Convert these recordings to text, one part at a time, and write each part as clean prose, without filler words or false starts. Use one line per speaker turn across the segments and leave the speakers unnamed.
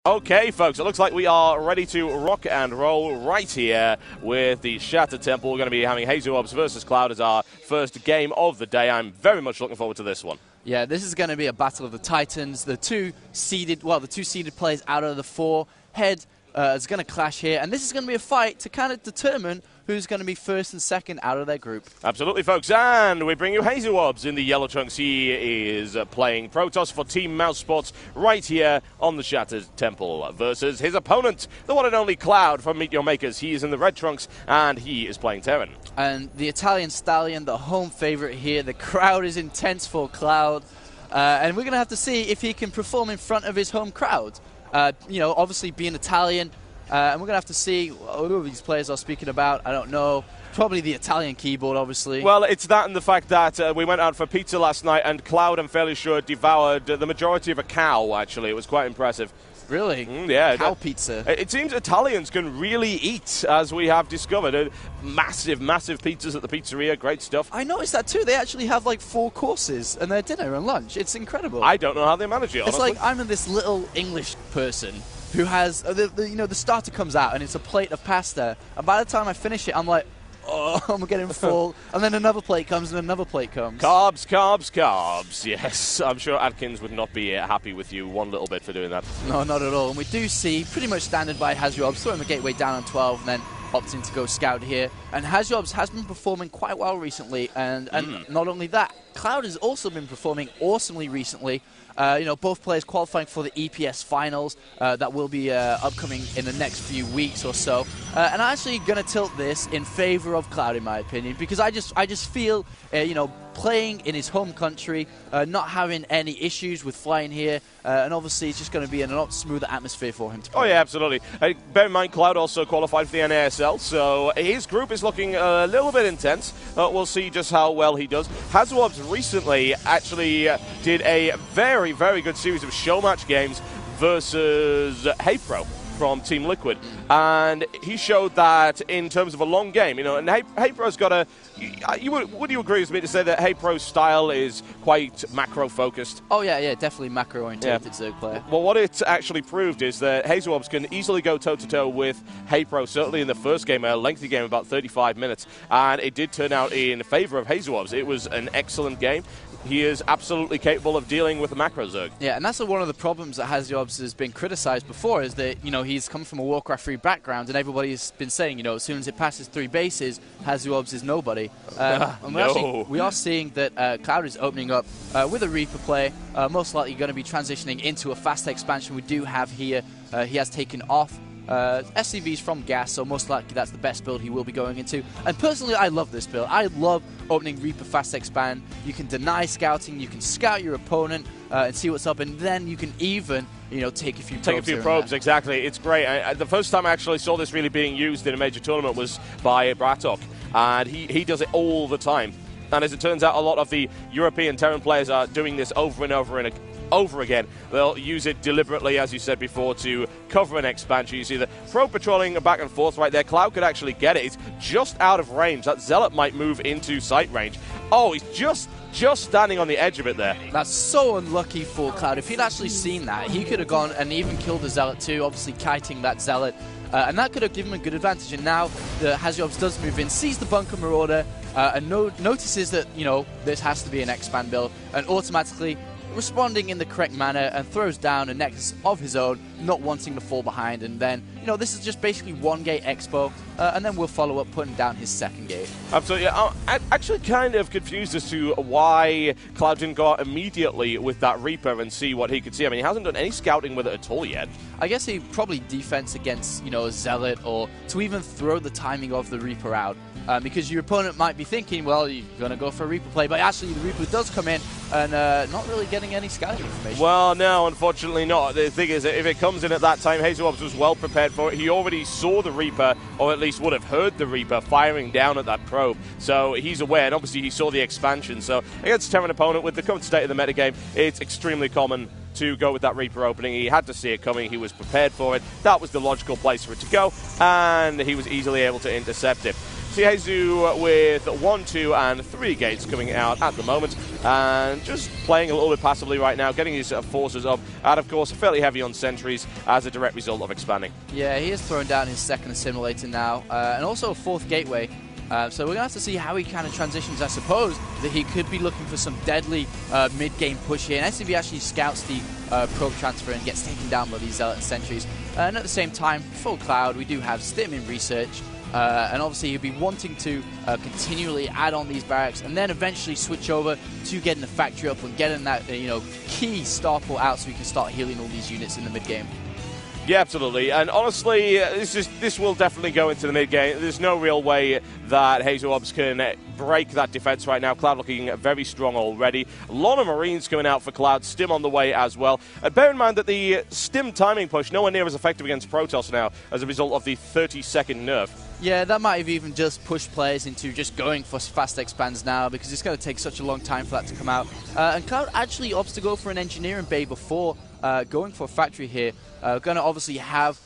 Okay, folks, it looks like we are ready to rock and roll right here with the Shattered Temple. We're going to be having Hasu versus Cloud as our first game of the day. I'm very much looking forward to this one.
Yeah, this is going to be a battle of the Titans. The two seeded players out of the four head is going to clash here, and this is going to be a fight to kind of determine who's going to be first and second out of their group.
Absolutely, folks, and we bring you Hasu in the yellow trunks. He is playing Protoss for Team Mouse Sports right here on the Shattered Temple versus his opponent, the one and only Cloud from Meet Your Makers. He is in the red trunks, and he is playing Terran.
And the Italian Stallion, the home favorite here. The crowd is intense for Cloud, and we're going to have to see if he can perform in front of his home crowd. Obviously being Italian, and we're going to have to see who these players are speaking about. I don't know. Probably the Italian keyboard, obviously.
Well, it's that and the fact that we went out for pizza last night, and Cloud, I'm fairly sure, devoured the majority of a cow, actually. It was quite impressive.
Really?
Yeah.
Cow pizza.
It seems Italians can really eat, as we have discovered. Massive, massive pizzas at the pizzeria. Great stuff.
I noticed that too. They actually have like 4 courses and their dinner and lunch. It's incredible.
I don't know how they manage it, honestly.
It's like I'm this little English person who has, the starter comes out and it's a plate of pasta. And by the time I finish it, I'm like, oh, I'm getting full. And then another plate comes and another plate comes.
Carbs, carbs, carbs. Yes, I'm sure Adkins would not be happy with you one little bit for doing that.
No, not at all. And we do see pretty much standard by Hasu, throwing the gateway down on 12 and then opting to go scout here. And Hasu has been performing quite well recently. And not only that, Cloud has also been performing awesomely recently. Both players qualifying for the EPS finals that will be upcoming in the next few weeks or so. And I'm actually going to tilt this in favor of Cloud, in my opinion, because I just feel, playing in his home country, not having any issues with flying here, and obviously it's just going to be a lot smoother atmosphere for him to play.
Oh, yeah, absolutely. Bear in mind, Cloud also qualified for the NASL, so his group is looking a little bit intense. We'll see just how well he does. Hasu recently actually did a very, very good series of show match games versus HeyPro from Team Liquid, and he showed that in terms of a long game, and HeyPro's got a. Would you agree with me to say that HeyPro's style is quite macro focused?
Oh yeah, definitely macro oriented Zerg player.
Well, what it actually proved is that Hasu can easily go toe to toe with HeyPro. Certainly in the first game, a lengthy game, about 35 minutes, and it did turn out in favor of Hasu. It was an excellent game. He is absolutely capable of dealing with the macro Zerg. Yeah,
and that's one of the problems that Hasu has been criticized before, is that, he's come from a Warcraft 3 background, and everybody's been saying, as soon as it passes 3 bases, Hasu is nobody. And we are seeing that Cloud is opening up with a Reaper play, most likely going to be transitioning into a fast expansion we do have here. He has taken off SCVs from Gas, so most likely that's the best build he will be going into. And personally, I love this build. I love opening Reaper Fast Expand. You can deny scouting, you can scout your opponent and see what's up, and then you can even, take a few probes.
Take a few probes, exactly. It's great. The first time I actually saw this really being used in a major tournament was by Bratok, and he does it all the time. And as it turns out, a lot of the European Terran players are doing this over and over again. They'll use it deliberately, as you said before, to cover an expansion. You see the probe patrolling back and forth right there. Cloud could actually get it. It's just out of range. That Zealot might move into sight range. Oh, he's just standing on the edge of it there.
That's so unlucky for Cloud. If he'd actually seen that, he could have gone and even killed the Zealot too, obviously kiting that Zealot. And that could have given him a good advantage. And now the Hasu does move in, sees the Bunker Marauder, and notices that, this has to be an expand build, and automatically responding in the correct manner and throws down a Nexus of his own, not wanting to fall behind. And then, this is just basically one gate expo, and then we'll follow up putting down his second gate.
Absolutely. I'm actually kind of confused as to why Cloud didn't go out immediately with that Reaper and see what he could see. I mean, he hasn't done any scouting with it at all yet.
I guess he probably defense against, a Zealot, or to even throw the timing of the Reaper out. Because your opponent might be thinking, well, you're going to go for a Reaper play, but actually the Reaper does come in and not really getting any scouting information.
Well, no, unfortunately not. The thing is, if it comes in at that time, Hasu was well prepared for it. He already saw the Reaper, or at least would have heard the Reaper firing down at that probe. So he's aware, and obviously he saw the expansion. So against a Terran opponent, with the current state of the metagame, it's extremely common to go with that Reaper opening. He had to see it coming. He was prepared for it. That was the logical place for it to go, and he was easily able to intercept it. See Hasu with 1, 2, and 3 gates coming out at the moment, and just playing a little bit passively right now, getting his forces up, and of course fairly heavy on sentries as a direct result of expanding.
Yeah, he has thrown down his second assimilator now, and also a 4th gateway. So we're going to have to see how he kind of transitions. I suppose that he could be looking for some deadly mid-game push here. And SCV actually scouts the probe transfer and gets taken down by these Zealot sentries. And at the same time, for Cloud, we do have Stim in research. And obviously he'll be wanting to continually add on these barracks and then eventually switch over to getting the factory up and getting that key starport out so we can start healing all these units in the mid-game.
Yeah, absolutely. And honestly, this will definitely go into the mid-game. There's no real way that HazuObs can break that defense right now. Cloud looking very strong already. A lot of Marines coming out for Cloud. Stim on the way as well. And bear in mind that the Stim timing push nowhere near as effective against Protoss now as a result of the 30-second nerf.
Yeah, that might have even just pushed players into just going for fast expands now because it's going to take such a long time for that to come out. And Cloud actually opts to go for an engineering bay before going for a factory here. Going to obviously have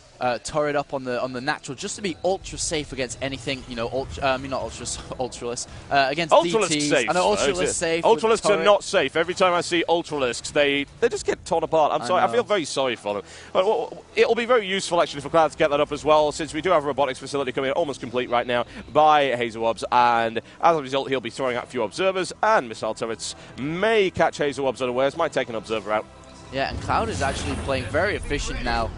turret up on the natural just to be ultra safe against anything, ultralisk against
Ultralisk
DTs.
safe.
I know Ultralisk safe.
Ultralisks are not safe. Every time I see Ultralisks, they just get torn apart. I'm sorry. I feel very sorry for them. But it'll be very useful actually for Cloud to get that up as well, since we do have a robotics facility coming in almost complete right now by HazuObs, and as a result, he'll be throwing out a few observers and missile turrets. May catch HazuObs unawares. Might take an observer out.
Yeah, and Cloud is actually playing very efficient now.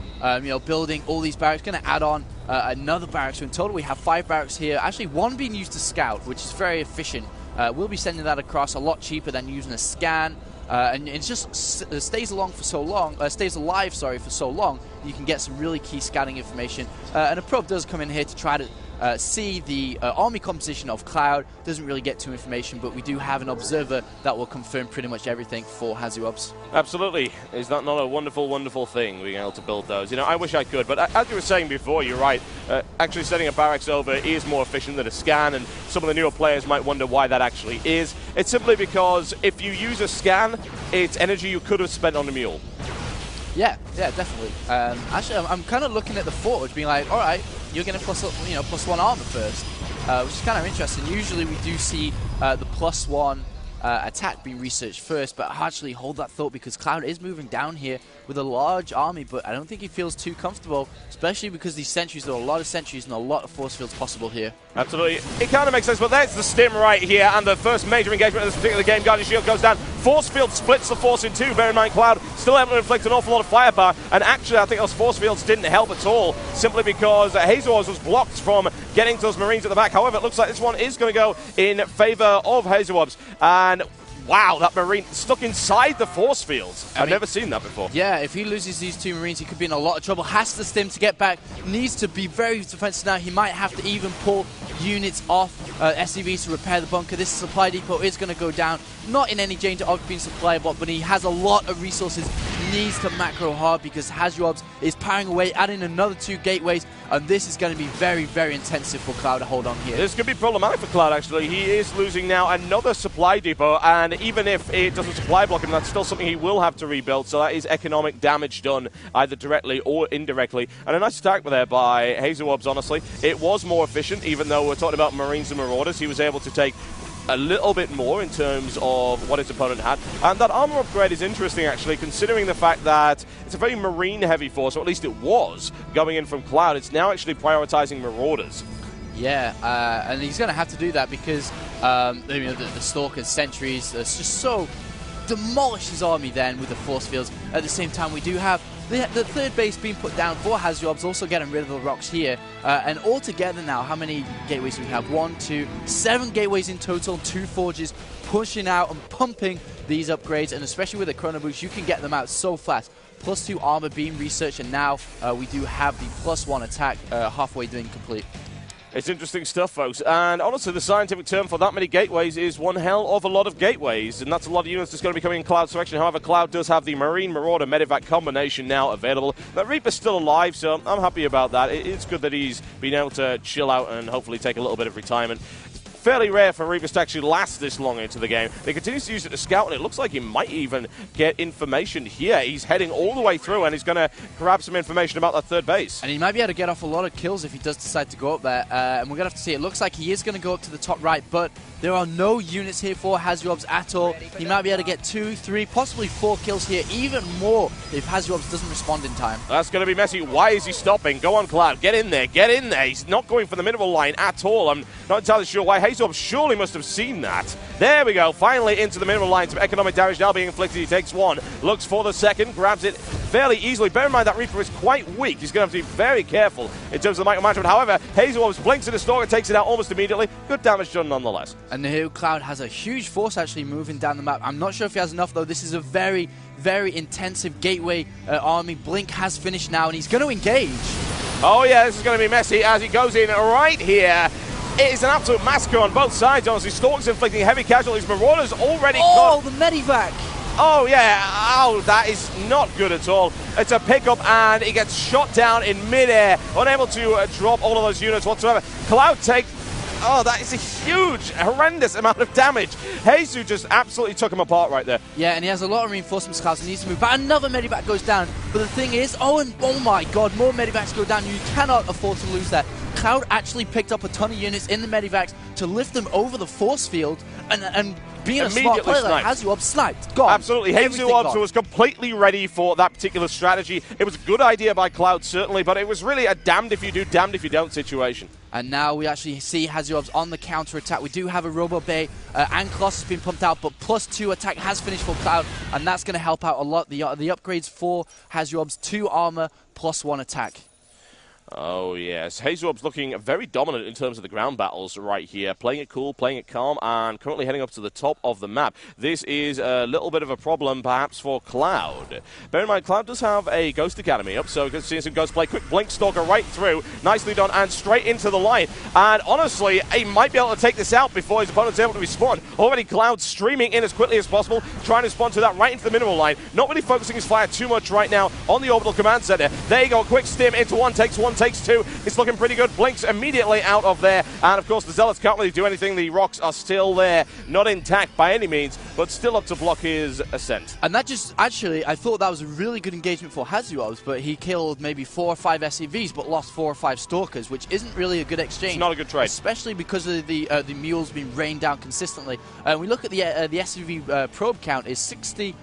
Building all these barracks, going to add on another barracks. So in total, we have 5 barracks here. Actually, 1 being used to scout, which is very efficient. We'll be sending that across a lot cheaper than using a scan. And it just stays alive for so long. You can get some really key scanning information. And a probe does come in here to try to see the army composition of Cloud. Doesn't really get too information, but we do have an observer that will confirm pretty much everything for HazuObs.
Absolutely. Is that not a wonderful, wonderful thing, being able to build those? I wish I could, but as you were saying before, you're right. Actually sending a barracks over is more efficient than a scan, and some of the newer players might wonder why that actually is. It's simply because if you use a scan, it's energy you could have spent on a mule.
Yeah, definitely. Actually, I'm kind of looking at the forge, being like, all right, you're going to +1 armor first, which is kind of interesting. Usually we do see the +1 attack being researched first, but I actually hold that thought because Cloud is moving down here with a large army, but I don't think he feels too comfortable, especially because these sentries, there are a lot of sentries and a lot of force fields possible here.
Absolutely. It kind of makes sense, but there's the Stim right here, and the first major engagement of this particular game. Guardian Shield goes down. Force field splits the force in 2. Bear in mind, Cloud still able to inflict an awful lot of firepower, and actually I think those force fields didn't help at all, simply because HazuObs was blocked from getting to those Marines at the back. However, it looks like this one is going to go in favor of HazuObs, and wow, that Marine stuck inside the force fields. I've never seen that before. Yeah,
if he loses these 2 Marines, he could be in a lot of trouble. Has to Stim to get back. Needs to be very defensive now. He might have to even pull units off SCVs to repair the bunker. This supply depot is going to go down. Not in any danger of being supply bot, but he has a lot of resources. Needs to macro hard because HazuObs is powering away, adding another 2 gateways, and this is going to be very, very intensive for Cloud to hold on here.
This could be problematic for Cloud, actually. He is losing now another supply depot, and even if it doesn't supply block him, that's still something he will have to rebuild, so that is economic damage done either directly or indirectly. And a nice attack there by HazuObs, honestly. It was more efficient, even though we're talking about Marines and Marauders. He was able to take a little bit more in terms of what his opponent had. And that armor upgrade is interesting, actually, considering the fact that it's a very Marine-heavy force, or at least it was, going in from Cloud. It's now actually prioritizing Marauders.
Yeah, and he's going to have to do that because the Stalkers, Sentries, it's just so demolish his army then with the force fields. At the same time, we do have the 3rd base being put down for HazuObs, also getting rid of the rocks here. And altogether now, how many gateways do we have? 1, 2, 7 gateways in total, 2 forges pushing out and pumping these upgrades. And especially with the Chrono Boost, you can get them out so fast. +2 armor being researched, and now we do have the +1 attack halfway being complete.
It's interesting stuff, folks. And honestly, the scientific term for that many gateways is one hell of a lot of gateways. And that's a lot of units that's going to be coming in Cloud's direction. However, Cloud does have the Marine Marauder Medivac combination now available. That Reaper's still alive, so I'm happy about that. It's good that he's been able to chill out and hopefully take a little bit of retirement. fairly rare for Reapers to actually last this long into the game. They continue to use it to scout, and it looks like he might even get information here. He's heading all the way through, and he's going to grab some information about that third base.
And he might be able to get off a lot of kills if he does decide to go up there, and we're going to have to see. It looks like he is going to go up to the top right, but there are no units here for HazuObs at all. He might be able to get 2, 3, possibly 4 kills here, even more if HazuObs doesn't respond in time.
That's going to be messy. Why is he stopping? Go on, Cloud. Get in there. Get in there. He's not going for the minimal line at all. I'm not entirely sure why. HazuObs surely must have seen that. There we go. Finally into the minimal line. Some economic damage now being inflicted. He takes one. Looks for the second. Grabs it fairly easily. Bear in mind that Reaper is quite weak. He's going to have to be very careful in terms of the micromanagement. However, HazuObs blinks at a Stalker, takes it out almost immediately. Good damage done nonetheless.
And here Cloud has a huge force actually moving down the map. I'm not sure if he has enough though. This is a very, very intensive gateway army. Blink has finished now and he's going to engage.
Oh yeah, this is going to be messy as he goes in right here. It is an absolute massacre on both sides, honestly. Stalkers inflicting heavy casualties. Marauders already
got... the medivac!
Oh, yeah. Oh, that is not good at all. It's a pickup, and he gets shot down in midair, unable to drop all of those units whatsoever. Cloud takes... Oh, that is a huge, horrendous amount of damage. Hasu just absolutely took him apart right there.
Yeah, and he has a lot of reinforcements, Cloud, and needs to move. But another medivac goes down. But the thing is, oh my god, more medivacs go down. You cannot afford to lose that. Cloud actually picked up a ton of units in the medivacs to lift them over the force field, and being a smart player like HazuObs sniped. Gone.
Absolutely. HazuObs was completely ready for that particular strategy. It was a good idea by Cloud, certainly, but it was really a damned if you do, damned if you don't situation.
And now we actually see HazuObs on the counter-attack. We do have a Robo Bay, and Colossus has been pumped out, but +2 attack has finished for Cloud, and that's going to help out a lot. The upgrades for HazuObs, 2 armor, +1 attack.
Oh, yes. HazuObs looking very dominant in terms of the ground battles right here. Playing it cool, playing it calm, and currently heading up to the top of the map. This is a little bit of a problem, perhaps, for Cloud. Bear in mind, Cloud does have a Ghost Academy up, so good seeing some Ghost play. Quick Blink Stalker right through. Nicely done, and straight into the line. And honestly, he might be able to take this out before his opponent's able to respond. Already Cloud streaming in as quickly as possible, trying to respond to that right into the minimal line. Not really focusing his fire too much right now on the orbital command center. There you go, quick stim into one, takes 2. It's looking pretty good. Blinks immediately out of there. And, of course, the Zealots can't really do anything. The rocks are still there. Not intact by any means, but still up to block his ascent.
And that just, actually, I thought that was a really good engagement for HazuObs, but he killed maybe 4 or 5 SCVs, but lost 4 or 5 Stalkers, which isn't really a good exchange.
It's not a good trade.
Especially because of the mules being rained down consistently. We look at the SCV probe count is 68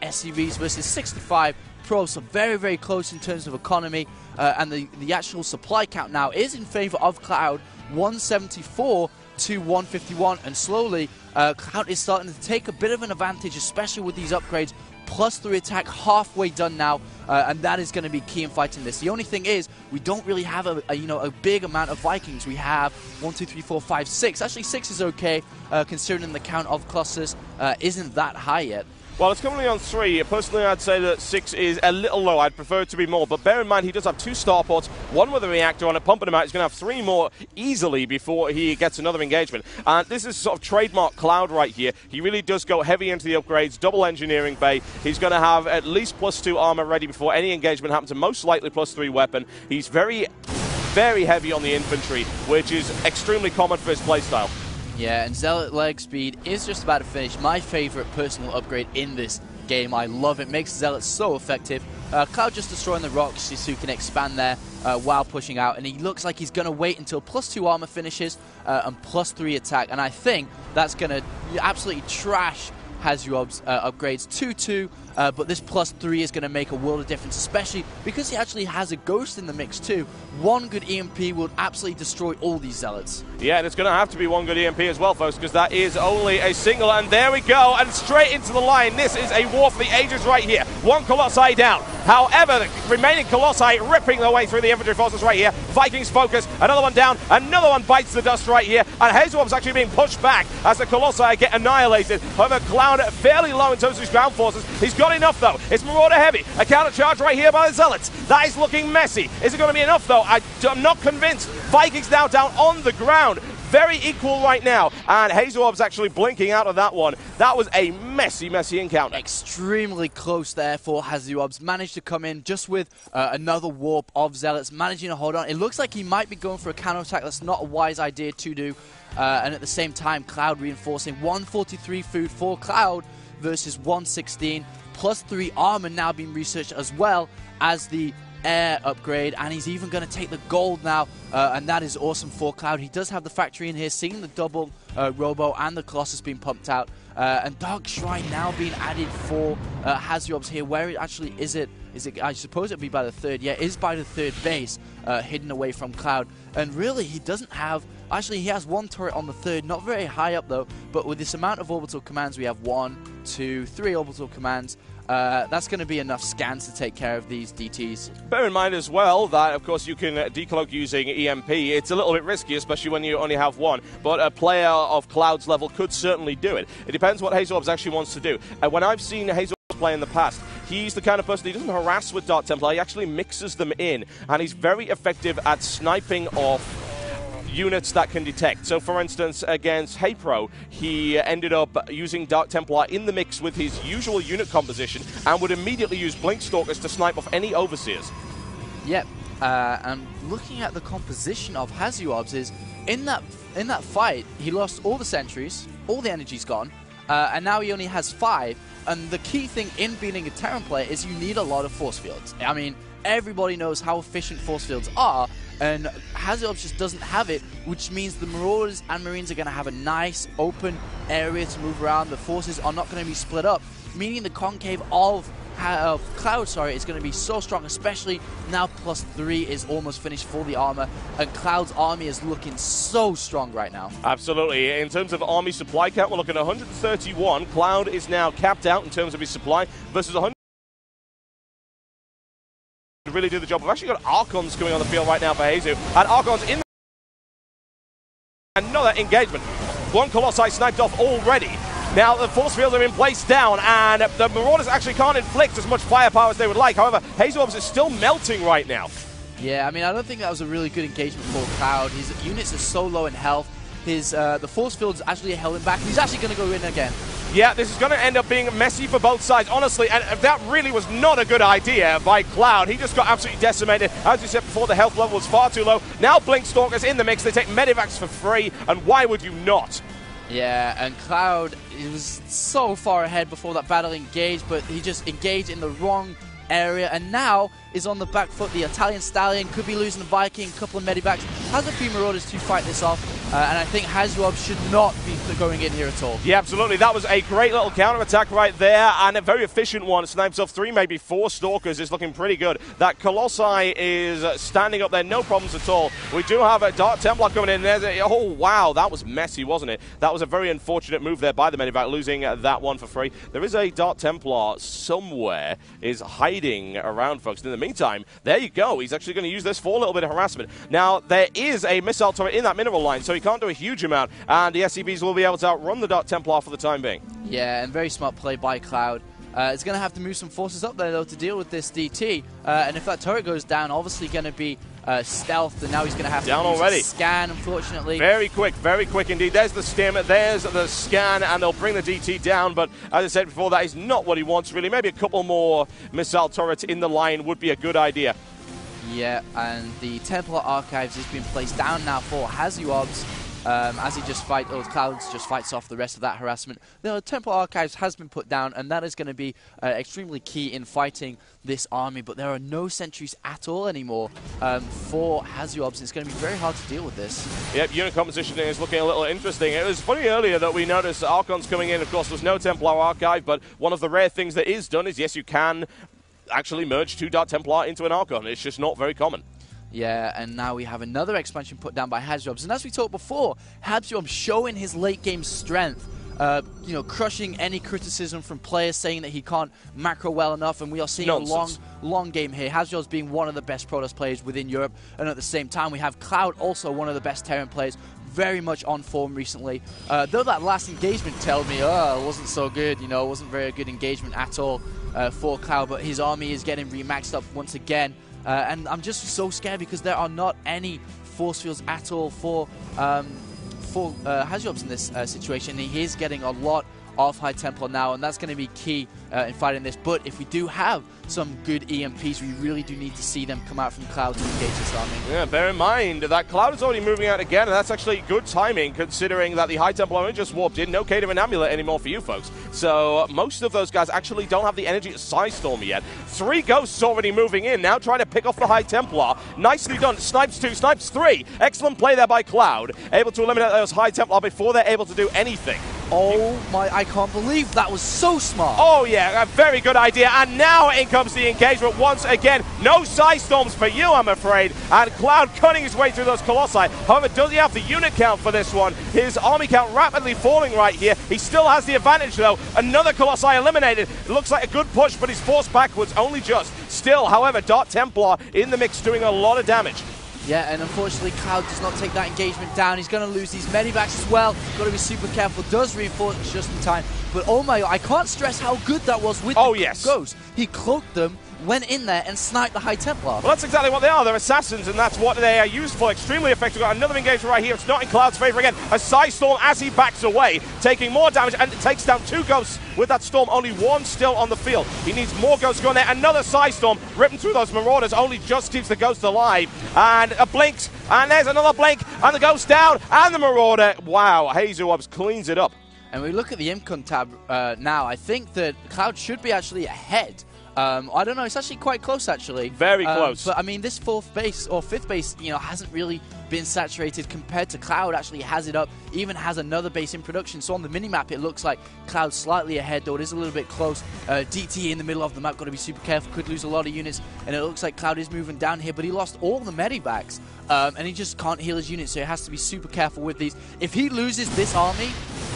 SCVs versus 65 probes, so very, very close in terms of economy, and the actual supply count now is in favor of Cloud, 174 to 151, and slowly Cloud is starting to take a bit of an advantage, especially with these upgrades. +3 attack, halfway done now, and that is going to be key in fighting this. The only thing is, we don't really have a big amount of Vikings. We have 1, 2, 3, 4, 5, 6. Actually, 6 is okay, considering the count of Colossus isn't that high yet.
Well, it's currently on 3. Personally, I'd say that 6 is a little low. I'd prefer it to be more. But bear in mind, he does have 2 starports, 1 with a reactor on it, pumping him out. He's going to have 3 more easily before he gets another engagement. And this is sort of trademark Cloud right here. He really does go heavy into the upgrades, double engineering bay. He's going to have at least +2 armor ready before any engagement happens, and most likely +3 weapon. He's very, very heavy on the infantry, which is extremely common for his playstyle.
Yeah, and Zealot leg speed is just about to finish. My favorite personal upgrade in this game. I love it. Makes Zealot so effective. Cloud just destroying the rocks so he can expand there while pushing out. And he looks like he's going to wait until +2 armor finishes and +3 attack. And I think that's going to absolutely trash HazuObs upgrades 2-2, but this +3 is going to make a world of difference, especially because he actually has a Ghost in the mix too. 1 good EMP will absolutely destroy all these Zealots.
Yeah, and it's going to have to be 1 good EMP as well, folks, because that is only a single, and there we go, and straight into the line. This is a war for the ages right here. 1 Colossi down. However, the remaining Colossi ripping their way through the infantry forces right here. Vikings focus, another one down, another one bites the dust right here, and HazuObs actually being pushed back as the Colossi get annihilated. However, Cloud fairly low in terms of his ground forces. He's got enough, though. It's Marauder heavy. A counter charge right here by the Zealots. That is looking messy. Is it going to be enough, though? I'm not convinced. Vikings now down on the ground. very equal right now, and Hazuob's actually blinking out of that one. That was a messy, messy encounter.
Extremely close there for Hazuob's. Managed to come in just with another warp of Zealots, managing to hold on. It looks like he might be going for a counterattack. That's not a wise idea to do. And at the same time, Cloud reinforcing 143 food for Cloud versus 116, plus 3 armor now being researched as well as the air upgrade, and he's even going to take the gold now, and that is awesome for Cloud. He does have the factory in here, seeing the double Robo and the Colossus being pumped out, and Dark Shrine now being added for Hazuob's here. Where it actually is it? I suppose it'd be by the third. Yeah, it is by the third base, hidden away from Cloud. And really, he doesn't have... Actually, he has one turret on the third, not very high up though, but with this amount of orbital commands, we have 1, 2, 3 orbital commands. That's going to be enough scans to take care of these DTs.
Bear in mind as well that, of course, you can decloak using EMP. It's a little bit risky, especially when you only have one, but a player of Cloud's level could certainly do it. It depends what Hazuob's actually wants to do. When I've seen Hazuob's play in the past, he's the kind of person, he doesn't harass with Dark Templar, he actually mixes them in, and he's very effective at sniping off units that can detect. So, for instance, against HeyPro, he ended up using Dark Templar in the mix with his usual unit composition and would immediately use Blink Stalkers to snipe off any Overseers.
Yep, and looking at the composition of Hazuob's is, in that fight, he lost all the sentries, all the energy's gone, and now he only has 5, and the key thing in being a Terran player is you need a lot of force fields. I mean, everybody knows how efficient force fields are, and Hazuob's just doesn't have it, which means the Marauders and Marines are going to have a nice open area to move around. The forces are not going to be split up, meaning the concave of Cloud, is going to be so strong, especially now plus 3 is almost finished for the armor, and Cloud's army is looking so strong right now.
Absolutely. In terms of army supply count, we're looking at 131. Cloud is now capped out in terms of his supply versus 100. Really do the job. We've actually got Archons coming on the field right now for Hazu, and Archons in another engagement. One Colossi sniped off already. Now the force fields are in place down, and the Marauders actually can't inflict as much firepower as they would like. However, Hazuob's is still melting right now.
Yeah, I mean, I don't think that was a really good engagement for Cloud. His units are so low in health. The force fields actually held him back. He's actually going to go in again.
Yeah, this is going to end up being messy for both sides, honestly, and that really was not a good idea by Cloud. He just got absolutely decimated. As we said before, the health level was far too low. Now Blink Stalkers in the mix. They take Medivacs for free, and why would you not?
Yeah, and Cloud, he was so far ahead before that battle engaged, but he just engaged in the wrong area, and now is on the back foot. The Italian Stallion could be losing the Viking, a couple of Medivacs, has a few Marauders to fight this off, and I think Hazuob should not be going in here at all.
Yeah, absolutely. That was a great little counter-attack right there, and a very efficient one. Snipes off 3, maybe 4 Stalkers is looking pretty good. That Colossi is standing up there, no problems at all. We do have a Dark Templar coming in. Oh, wow, that was messy, wasn't it? That was a very unfortunate move there by the Medivac, losing that one for free. There is a Dark Templar somewhere, is hiding around, folks. In the meantime, there you go. He's actually going to use this for a little bit of harassment. Now, there is a missile turret in that mineral line, so he can't do a huge amount, and the SCVs will be able to outrun the Dark Templar for the time being.
Yeah, and very smart play by Cloud. It's going to have to move some forces up there, though, to deal with this DT, and if that turret goes down, obviously going to be stealth, and now he's going to have
down
to use
already.
A scan, unfortunately.
Very quick indeed. There's the stim, there's the scan, and they'll bring the DT down, but as I said before, that is not what he wants, really. Maybe a couple more missile turrets in the line would be a good idea.
Yeah, and the Templar Archives is being placed down now for Hazuob's. As he just fights, or Clouds just fights off the rest of that harassment. The Templar Archives has been put down, and that is going to be extremely key in fighting this army, but there are no sentries at all anymore for Hazuob's. It's going to be very hard to deal with this.
Yep, unit composition is looking a little interesting. It was funny earlier that we noticed Archons coming in. Of course, there's no Templar Archive, but one of the rare things that is done is, yes, you can actually merge 2 Dark Templar into an Archon. It's just not very common.
Yeah, and now we have another expansion put down by Hazuob's. And as we talked before, Hazuob's showing his late game strength. Crushing any criticism from players saying that he can't macro well enough, and we are seeing
nonsense.
A long game here. Hazuob's being one of the best Protoss players within Europe, and at the same time we have Cloud, also one of the best Terran players, very much on form recently. Though that last engagement told me, it wasn't so good, it wasn't very good engagement at all for Cloud, but his army is getting remaxed up once again. And I'm just so scared because there are not any force fields at all for for Hasu in this situation. He is getting a lot of High Templar now, and that's going to be key in fighting this. But if we do have some good EMPs, we really do need to see them come out from Cloud to engage this army.
Yeah, bear in mind that Cloud is already moving out again, and that's actually good timing considering that the High Templar only just warped in. No Cave of an Amulet anymore for you folks. So most of those guys actually don't have the energy to Psystorm yet. 3 Ghosts already moving in, now trying to pick off the High Templar. Nicely done. Snipes 2, Snipes 3. Excellent play there by Cloud. Able to eliminate those High Templar before they're able to do anything.
Oh my, I can't believe that was so smart.
Oh yeah, a very good idea. And now in comes the engagement once again. No Psystorms for you, I'm afraid. And Cloud cutting his way through those Colossi. However, does he have the unit count for this one? His army count rapidly falling right here. He still has the advantage though. Another Colossi eliminated. It looks like a good push, but he's forced backwards only just. Still, however, Dark Templar in the mix doing a lot of damage.
Yeah, and unfortunately, Cloud does not take that engagement down. He's going to lose these medibacks as well. Got to be super careful. Does reinforce just in time. But oh my, I can't stress how good that was with the Ghost. He cloaked them, went in there, and sniped the High Templar.
Well, that's exactly what they are. They're assassins, and that's what they are used for. Extremely effective. Got another engagement right here. It's not in Cloud's favor again. A Psystorm as he backs away, taking more damage, and it takes down 2 Ghosts with that Storm. Only 1 still on the field. He needs more Ghosts going there. Another Psystorm ripping through those Marauders. Only just keeps the Ghost alive. And a Blinks, and there's another Blink, and the Ghost down, and the Marauder. Wow, Hasu cleans it up.
And we look at the Imcon tab now. I think that Cloud should be actually ahead. I don't know. It's actually quite close, actually.
Very close.
But I mean, this 4th base or 5th base, you know, hasn't really been saturated compared to Cloud. Actually, has it up. Even has another base in production. So on the minimap, it looks like Cloud slightly ahead, though it is a little bit close. DT in the middle of the map. Got to be super careful. Could lose a lot of units. And it looks like Cloud is moving down here, but he lost all the medibacks. And he just can't heal his units, so he has to be super careful with these. If he loses this army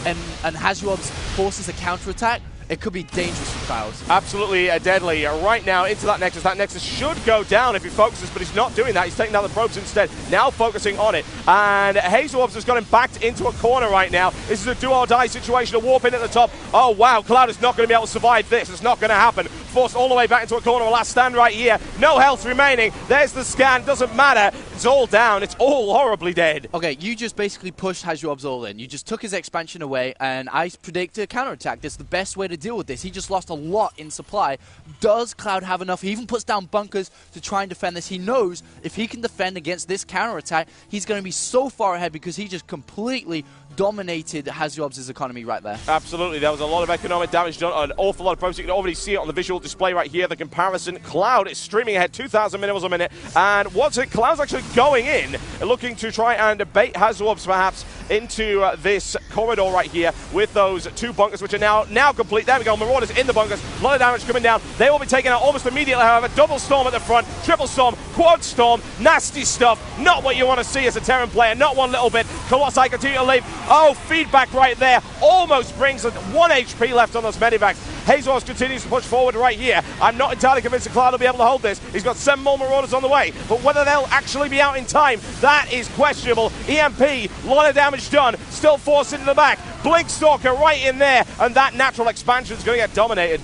and Hasu forces a counterattack, it could be dangerous for Cloud. Absolutely
deadly. Right now into that Nexus. That Nexus should go down if he focuses, but he's not doing that. He's taking down the probes instead. Now focusing on it. And Hasu has got him backed into a corner right now. This is a do-or-die situation. A warp in at the top. Oh, wow. Cloud is not going to be able to survive this. It's not going to happen. Forced all the way back into a corner. A last stand right here. No health remaining. There's the scan. Doesn't matter. It's all down. It's all horribly dead.
Okay, you just basically pushed Hasu all in. You just took his expansion away, and I predict a counterattack. That's the best way to deal with this. He just lost a lot in supply. Does Cloud have enough? He even puts down bunkers to try and defend this. He knows if he can defend against this counterattack, he's going to be so far ahead because he just completely dominated Hasu economy right there.
Absolutely. There was a lot of economic damage done, an awful lot of probes. You can already see it on the visual display right here, the comparison. Cloud is streaming ahead 2,000 minerals a minute. And what's it? Cloud's actually going in, looking to try and bait Hasu perhaps into this corridor right here with those 2 bunkers, which are now complete. There we go. Marauders in the bunkers. A lot of damage coming down. They will be taken out almost immediately, however. Double Storm at the front, Triple Storm, Quad Storm. Nasty stuff. Not what you want to see as a Terran player. Not one little bit. Colossi continue to leave. Oh, feedback right there. Almost brings 1 HP left on those medivacs. Hasu continues to push forward right here. I'm not entirely convinced that Cloud will be able to hold this. He's got 7 more Marauders on the way, but whether they'll actually be out in time, that is questionable. EMP, a lot of damage done. Still forced into the back. Blink Stalker right in there, and that natural expansion is going to get dominated.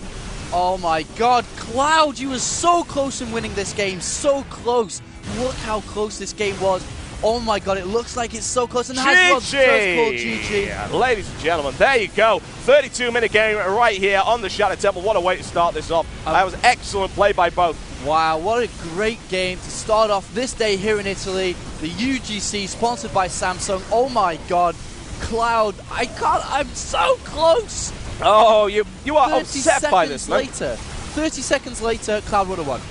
Oh my god, Cloud, you were so close in winning this game. So close. Look how close this game was. Oh my god, it looks like it's so close. And Hasu just called GG.
Yeah, ladies and gentlemen, there you go. 32-minute game right here on the Shadow Temple. What a way to start this off. That was excellent play by both.
Wow, what a great game to start off this day here in Italy. The UGC, sponsored by Samsung. Oh my god, Cloud, I'm so close.
Oh, you are upset by this, man.
30 seconds later, Cloud would have won.